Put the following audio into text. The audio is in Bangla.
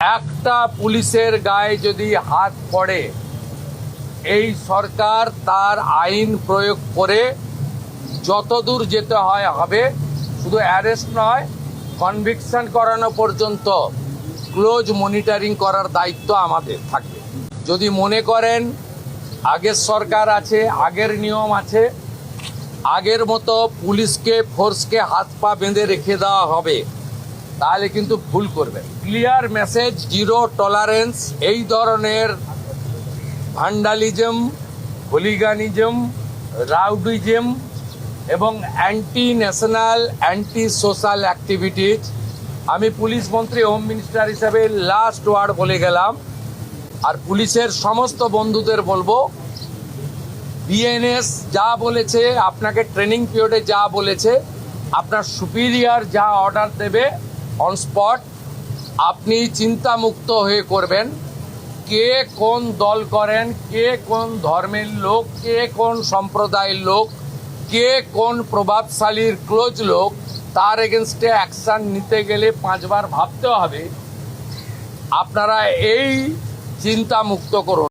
একটা পুলিশের গায়ে যদি হাত পড়ে, এই সরকার তার আইন প্রয়োগ করে যতদূর যেতে হয় হবে। শুধু অ্যারেস্ট নয়, কনভিকশন করানো পর্যন্ত ক্লোজ মনিটরিং করার দায়িত্ব আমাদের থাকবে। যদি মনে করেন আগের সরকার আছে, আগের নিয়ম আছে, আগের মতো পুলিশকে ফোর্সকে হাত পা বেঁধে রেখে দেওয়া হবে, তাহলে কিন্তু ভুল করবেন। ক্লিয়ার মেসেজ, জিরো টলারেন্স এই ধরনের ভান্ডালিজম, হুলিগানিজম, রাউডিজম এবং anti national, anti social activities. আমি পুলিশ মন্ত্রী, হোম মিনিস্টার হিসেবে লাস্ট ওয়ার্ড বলে গেলাম। আর পুলিশের সমস্ত বন্ধুদের বলবো, বিএনএস যা বলেছে, আপনাকে ট্রেনিং পিরিয়ডে যা বলেছে, আপনার সুপিরিয়র যা অর্ডার দেবে অন স্পট আপনি চিন্তামুক্ত হয়ে করবেন। কে কোন দল করেন, কে কোন ধর্মের লোক, কে কোন সম্প্রদায়ের লোক, কে কোন প্রভাবশালীর ক্লোজ লোক, তার এগেনস্টে অ্যাকশন নিতে গেলে 5 বার ভাবতে হবে। আপনারা এই চিন্তা মুক্ত করুন।